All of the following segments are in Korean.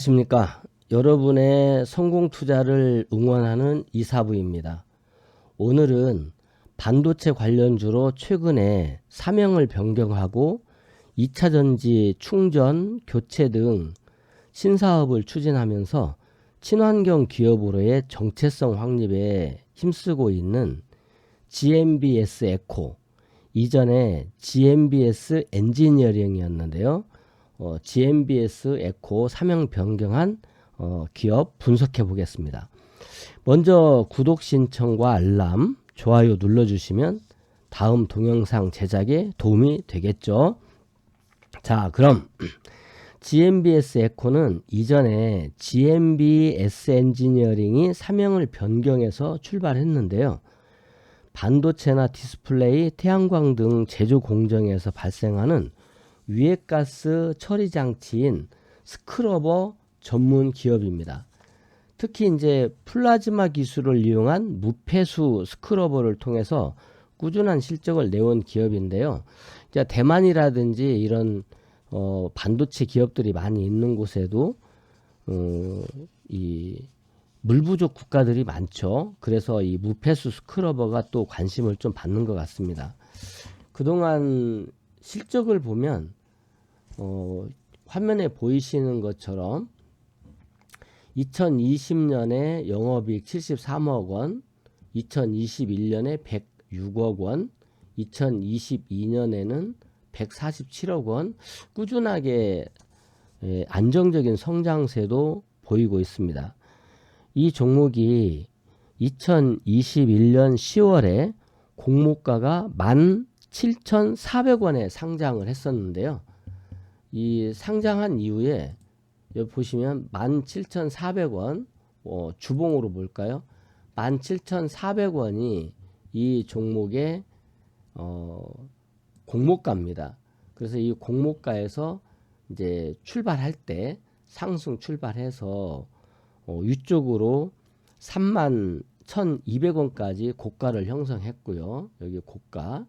안녕하십니까. 여러분의 성공 투자를 응원하는 이사부입니다. 오늘은 반도체 관련주로 최근에 사명을 변경하고 2차 전지 충전, 교체 등 신사업을 추진하면서 친환경 기업으로의 정체성 확립에 힘쓰고 있는 GMBS 에코, 이전에 GMBS 엔지니어링이었는데요. GMBS 에코 사명 변경한 기업 분석해 보겠습니다. 먼저 구독 신청과 알람, 좋아요 눌러주시면 다음 동영상 제작에 도움이 되겠죠. 자, 그럼 GMBS 에코는 이전에 GMBS 엔지니어링이 사명을 변경해서 출발했는데요. 반도체나 디스플레이, 태양광 등 제조 공정에서 발생하는 유해가스 처리 장치인 스크러버 전문 기업입니다. 특히 이제 플라즈마 기술을 이용한 무폐수 스크러버를 통해서 꾸준한 실적을 내온 기업인데요. 이제 대만이라든지 이런 반도체 기업들이 많이 있는 곳에도 이 물 부족 국가들이 많죠. 그래서 이 무폐수 스크러버가 또 관심을 좀 받는 것 같습니다. 그동안 실적을 보면 화면에 보이시는 것처럼 2020년에 영업이익 73억 원, 2021년에 106억 원, 2022년에는 147억 원, 꾸준하게 안정적인 성장세도 보이고 있습니다. 이 종목이 2021년 10월에 공모가가 17,400원에 상장을 했었는데요. 이 상장한 이후에 여기 보시면 17,400원 주봉으로 볼까요? 17,400원이 이 종목의 공모가입니다. 그래서 이 공모가에서 이제 출발할 때 상승 출발해서 위쪽으로 31,200원까지 고가를 형성했고요. 여기 고가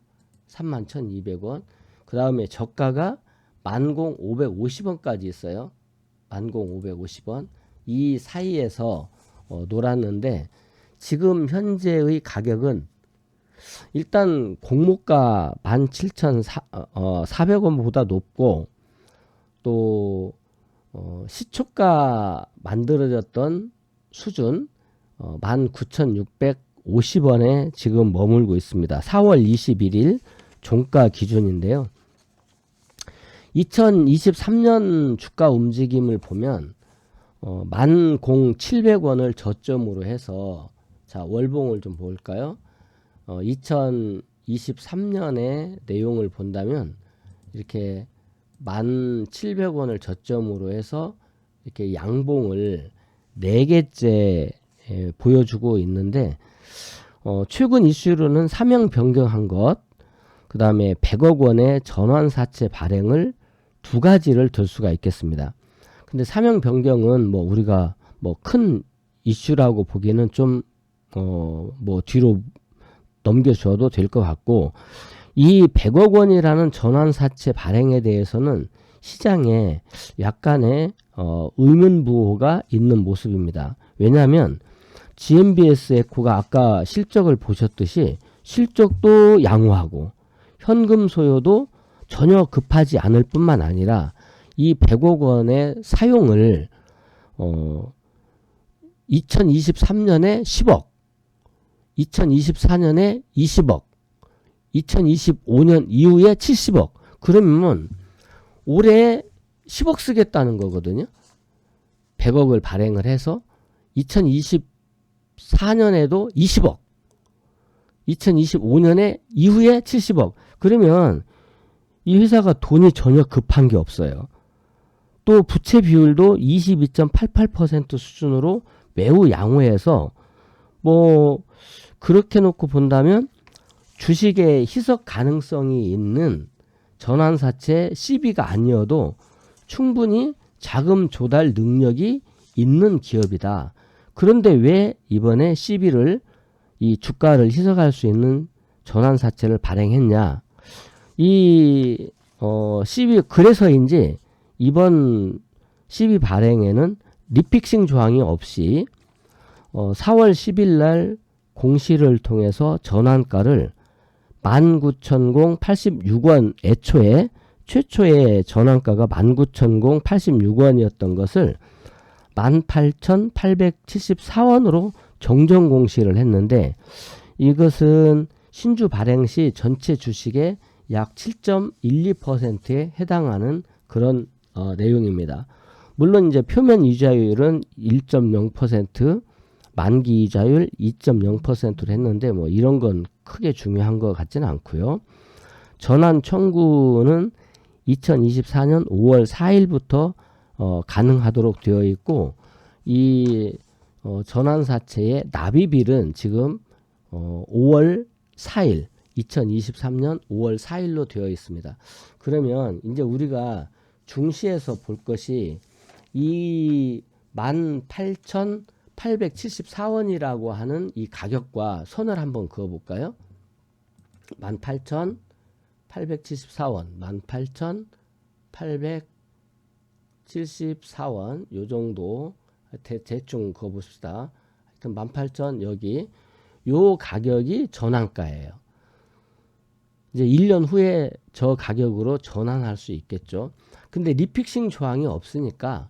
31,200원. 그 다음에 저가가 10,550원까지 있어요. 10,550원. 이 사이에서 놀았는데 지금 현재의 가격은 일단 공모가 17,400원보다 높고 또 시초가 만들어졌던 수준 19,650원에 지금 머물고 있습니다. 4월 21일 종가 기준인데요. 2023년 주가 움직임을 보면 10,700원을 저점으로 해서 자 월봉을 좀 볼까요? 2023년의 내용을 본다면 이렇게 1,700원을 저점으로 해서 이렇게 양봉을 4개째 보여주고 있는데 최근 이슈로는 사명 변경한 것, 그 다음에 100억 원의 전환사채 발행을 두 가지를 들 수가 있겠습니다. 근데 사명 변경은 뭐 우리가 뭐 큰 이슈라고 보기에는 좀 뭐 뒤로 넘겨줘도 될 것 같고, 이 100억 원이라는 전환사채 발행에 대해서는 시장에 약간의 의문부호가 있는 모습입니다. 왜냐하면 GMBS 에코가 아까 실적을 보셨듯이 실적도 양호하고 현금 소요도 전혀 급하지 않을 뿐만 아니라 이 100억 원의 사용을 2023년에 10억, 2024년에 20억, 2025년 이후에 70억. 그러면 올해 10억 쓰겠다는 거거든요. 100억을 발행을 해서 2024년에도 20억, 2025년에 이후에 70억. 그러면 이 회사가 돈이 전혀 급한 게 없어요. 또 부채 비율도 22.88% 수준으로 매우 양호해서 뭐 그렇게 놓고 본다면 주식의 희석 가능성이 있는 전환사채 CB가 아니어도 충분히 자금 조달 능력이 있는 기업이다. 그런데 왜 이번에 CB를 이 주가를 희석할 수 있는 전환사채를 발행했냐? 이 CB 그래서인지 이번 12 발행에는 리픽싱 조항이 없이 4월 10일 날 공시를 통해서 전환가를 19,086원 애초에 최초의 전환가가 19,086원이었던 것을 18,874원으로 정정 공시를 했는데 이것은 신주 발행 시 전체 주식의 약 7.12%에 해당하는 그런 내용입니다. 물론 이제 표면 이자율은 1.0%, 만기 이자율 2.0%로 했는데 뭐 이런 건 크게 중요한 것 같지는 않고요. 전환 청구는 2024년 5월 4일부터 가능하도록 되어 있고 이 전환사채의 납입일은 지금 5월 4일 2023년 5월 4일로 되어 있습니다. 그러면 이제 우리가 중시에서 볼 것이 이 18,874원이라고 하는 이 가격과 선을 한번 그어 볼까요? 18,874원, 18,874원 요 정도 대충 그어 봅시다. 하여튼 18,000 여기 요 가격이 전환가예요. 이제 1년 후에 저 가격으로 전환할 수 있겠죠. 근데 리픽싱 조항이 없으니까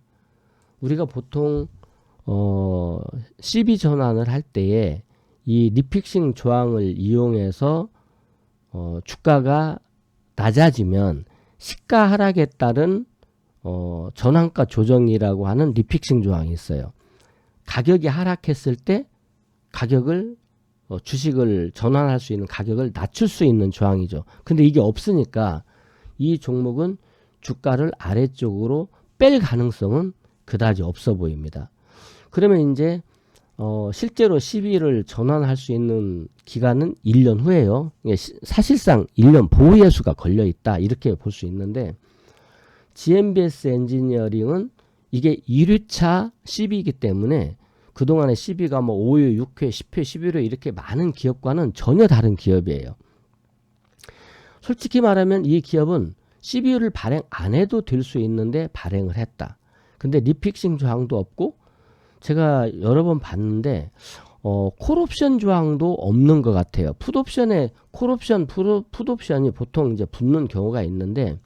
우리가 보통 CB 전환을 할 때에 이 리픽싱 조항을 이용해서 주가가 낮아지면 시가 하락에 따른 전환가 조정이라고 하는 리픽싱 조항이 있어요. 가격이 하락했을 때 가격을 주식을 전환할 수 있는 가격을 낮출 수 있는 조항이죠. 근데 이게 없으니까 이 종목은 주가를 아래쪽으로 뺄 가능성은 그다지 없어 보입니다. 그러면 이제 실제로 시비를 전환할 수 있는 기간은 1년 후예요. 사실상 1년 보호예수가 걸려 있다 이렇게 볼 수 있는데 GMBS 엔지니어링은 이게 1회차 시비이기 때문에 그동안의 시비가 뭐 5회, 6회, 10회, 11회 이렇게 많은 기업과는 전혀 다른 기업이에요. 솔직히 말하면 이 기업은 CBU를 발행 안 해도 될 수 있는데 발행을 했다. 근데 리픽싱 조항도 없고 제가 여러 번 봤는데 콜옵션 조항도 없는 것 같아요. 풋옵션에 콜옵션, 풋옵션이 보통 이제 붙는 경우가 있는데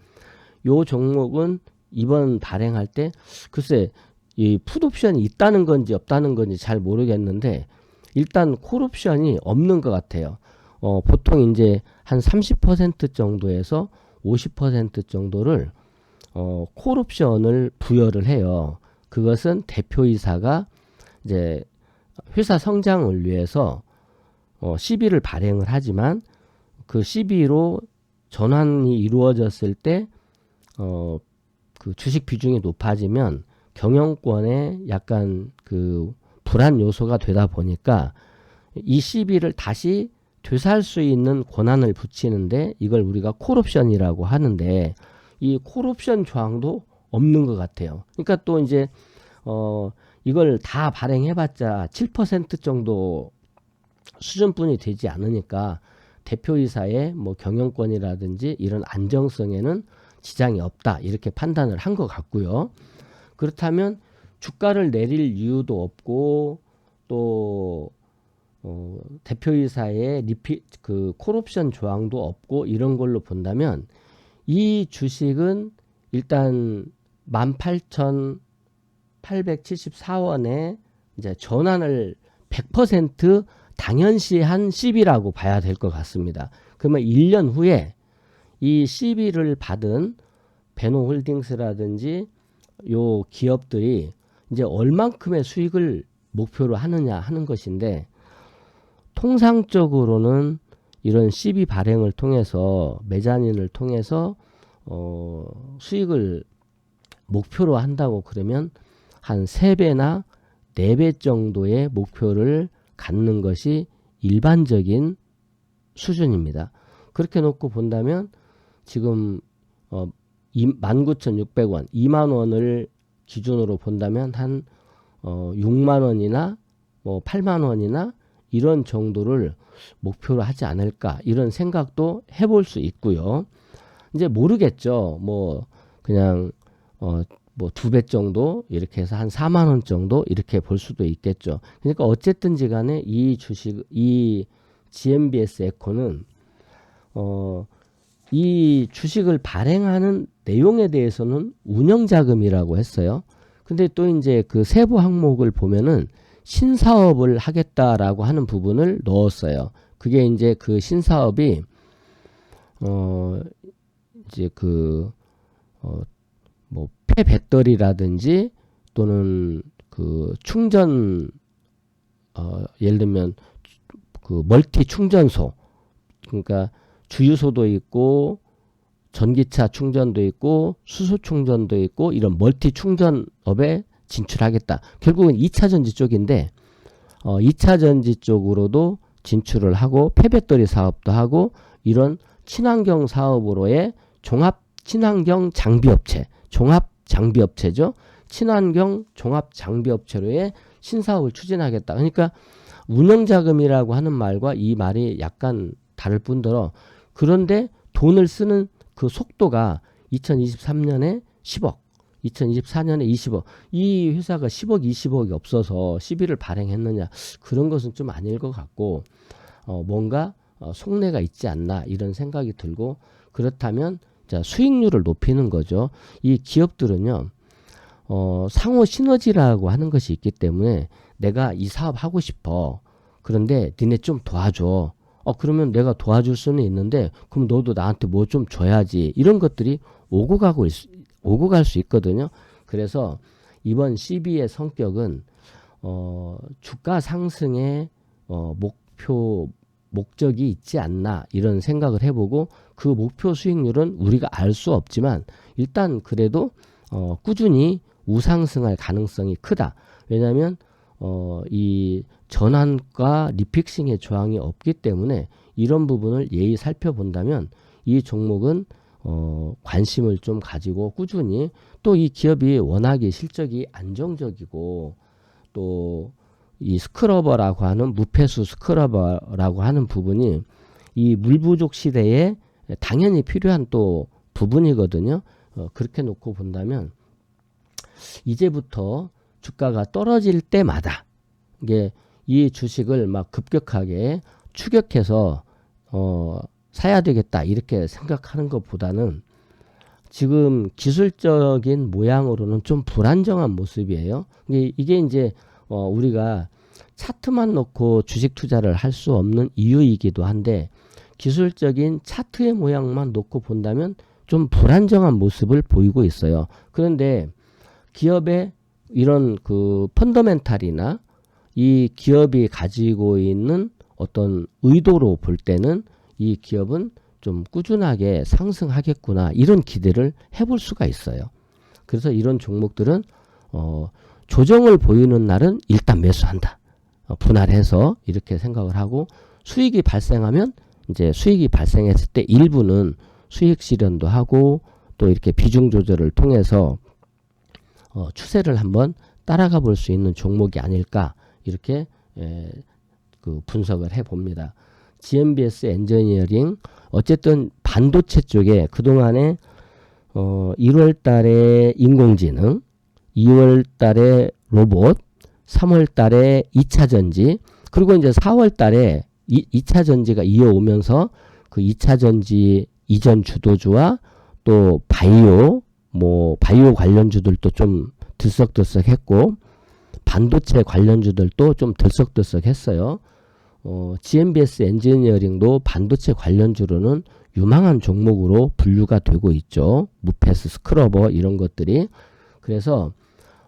요 종목은 이번 발행할 때 글쎄 이 풋옵션이 있다는 건지 없다는 건지 잘 모르겠는데 일단 콜옵션이 없는 것 같아요. 보통 이제 한 30% 정도에서 50% 정도를 콜옵션을 부여를 해요. 그것은 대표이사가 이제 회사 성장을 위해서 CB를 발행을 하지만 그 CB로 전환이 이루어졌을 때 그 주식 비중이 높아지면 경영권에 약간 그 불안 요소가 되다 보니까 이 CB를 다시 되살 수 있는 권한을 붙이는데 이걸 우리가 콜옵션이라고 하는데 이 콜옵션 조항도 없는 것 같아요. 그러니까 또 이제 이걸 다 발행해봤자 7% 정도 수준뿐이 되지 않으니까 대표이사의 뭐 경영권이라든지 이런 안정성에는 지장이 없다 이렇게 판단을 한 것 같고요. 그렇다면 주가를 내릴 이유도 없고 또 대표이사의 그 콜옵션 조항도 없고 이런 걸로 본다면 이 주식은 일단 18,874원에 이제 전환을 100% 당연시한 CB라고 봐야 될 것 같습니다. 그러면 1년 후에 이 CB를 받은 베노홀딩스라든지 요 기업들이 이제 얼만큼의 수익을 목표로 하느냐 하는 것인데 통상적으로는 이런 CB 발행을 통해서 메자닌을 통해서 수익을 목표로 한다고 그러면 한 3배나 4배 정도의 목표를 갖는 것이 일반적인 수준입니다. 그렇게 놓고 본다면 지금 19,600원, 2만원을 기준으로 본다면 한 6만원이나 뭐 8만원이나 이런 정도를 목표로 하지 않을까 이런 생각도 해볼 수 있고요. 이제 모르겠죠. 뭐 그냥 뭐 2배 정도 이렇게 해서 한 4만 원 정도 이렇게 볼 수도 있겠죠. 그러니까 어쨌든지 간에 이 주식, 이 GMBS 에코는 이 주식을 발행하는 내용에 대해서는 운영자금이라고 했어요. 근데 또 이제 그 세부 항목을 보면은 신사업을 하겠다라고 하는 부분을 넣었어요. 그게 이제 그 신사업이 이제 그 뭐 폐배터리라든지 또는 그 충전 예를 들면 그 멀티 충전소, 그러니까 주유소도 있고 전기차 충전도 있고 수소 충전도 있고 이런 멀티 충전업에 진출하겠다. 결국은 2차 전지 쪽인데 2차 전지 쪽으로도 진출을 하고 폐배터리 사업도 하고 이런 친환경 사업으로의 종합 친환경 장비업체, 종합 장비업체죠. 친환경 종합 장비업체로의 신사업을 추진하겠다. 그러니까 운영자금이라고 하는 말과 이 말이 약간 다를 뿐더러 그런데 돈을 쓰는 그 속도가 2023년에 10억, 2024년에 20억. 이 회사가 10억, 20억이 없어서 시비를 발행했느냐. 그런 것은 좀 아닐 것 같고 뭔가 속내가 있지 않나 이런 생각이 들고 그렇다면 자, 수익률을 높이는 거죠. 이 기업들은요. 상호 시너지라고 하는 것이 있기 때문에 내가 이 사업 하고 싶어. 그런데 니네 좀 도와줘. 그러면 내가 도와줄 수는 있는데 그럼 너도 나한테 뭐 좀 줘야지. 이런 것들이 오고 갈 수 있거든요. 그래서 이번 CB의 성격은 주가 상승의 목적이 있지 않나 이런 생각을 해보고 그 목표 수익률은 우리가 알 수 없지만 일단 그래도 꾸준히 우상승할 가능성이 크다. 왜냐하면 이 전환과 리픽싱의 저항이 없기 때문에 이런 부분을 예의 살펴본다면 이 종목은 관심을 좀 가지고 꾸준히 또 이 기업이 워낙에 실적이 안정적이고 또 이 스크러버라고 하는 무폐수 스크러버라고 하는 부분이 이 물 부족 시대에 당연히 필요한 또 부분이거든요. 그렇게 놓고 본다면 이제부터 주가가 떨어질 때마다 이게 이 주식을 막 급격하게 추격해서 사야 되겠다 이렇게 생각하는 것보다는 지금 기술적인 모양으로는 좀 불안정한 모습이에요. 이게 이제 우리가 차트만 놓고 주식 투자를 할 수 없는 이유이기도 한데 기술적인 차트의 모양만 놓고 본다면 좀 불안정한 모습을 보이고 있어요. 그런데 기업의 이런 그 펀더멘탈이나 이 기업이 가지고 있는 어떤 의도로 볼 때는 이 기업은 좀 꾸준하게 상승하겠구나 이런 기대를 해볼 수가 있어요. 그래서 이런 종목들은 조정을 보이는 날은 일단 매수한다. 분할해서 이렇게 생각을 하고 수익이 발생하면 이제 수익이 발생했을 때 일부는 수익 실현도 하고 또 이렇게 비중 조절을 통해서 추세를 한번 따라가 볼 수 있는 종목이 아닐까 이렇게 그 분석을 해 봅니다. GMBS 엔지니어링 어쨌든 반도체 쪽에 그동안에 1월 달에 인공지능, 2월 달에 로봇, 3월 달에 2차 전지, 그리고 이제 4월 달에 2차 전지가 이어오면서 그 2차 전지 이전 주도주와 또 바이오 관련주들도 좀 들썩들썩했고 반도체 관련주들도 좀 들썩들썩했어요. GMBS 엔지니어링도 반도체 관련주로는 유망한 종목으로 분류가 되고 있죠. 무패스, 스크러버 이런 것들이. 그래서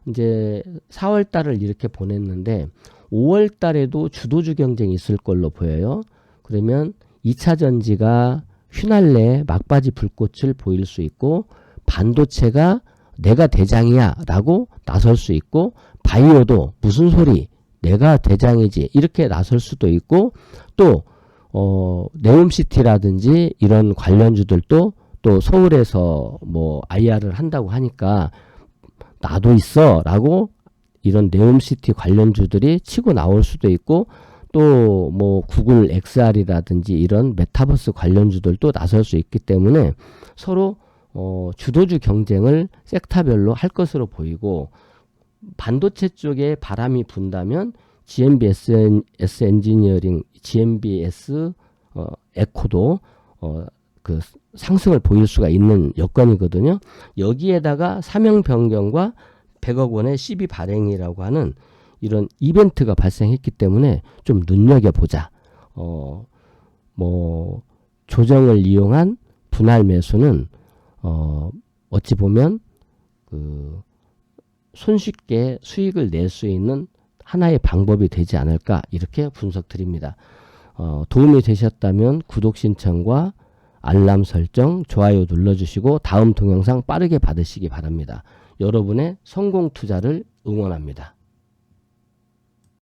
이제 4월 달을 이렇게 보냈는데 5월 달에도 주도주 경쟁이 있을 걸로 보여요. 그러면 2차 전지가 휘날래 막바지 불꽃을 보일 수 있고 반도체가 내가 대장이야 라고 나설 수 있고 바이오도 무슨 소리 내가 대장이지 이렇게 나설 수도 있고 또 네옴시티라든지 이런 관련주들도 또 서울에서 뭐 IR을 한다고 하니까 나도 있어 라고 이런 네옴시티 관련주들이 치고 나올 수도 있고 또 뭐 구글 XR이라든지 이런 메타버스 관련주들도 나설 수 있기 때문에 서로 주도주 경쟁을 섹터별로 할 것으로 보이고, 반도체 쪽에 바람이 분다면 GMBS 엔지니어링, GMBS 에코도 그 상승을 보일 수가 있는 여건이거든요. 여기에다가 사명 변경과 100억 원의 CB 발행이라고 하는 이런 이벤트가 발생했기 때문에 좀 눈여겨보자. 뭐 조정을 이용한 분할 매수는 어찌 보면 그 손쉽게 수익을 낼 수 있는 하나의 방법이 되지 않을까, 이렇게 분석 드립니다. 도움이 되셨다면 구독 신청과 알람 설정, 좋아요 눌러주시고 다음 동영상 빠르게 받으시기 바랍니다. 여러분의 성공 투자를 응원합니다.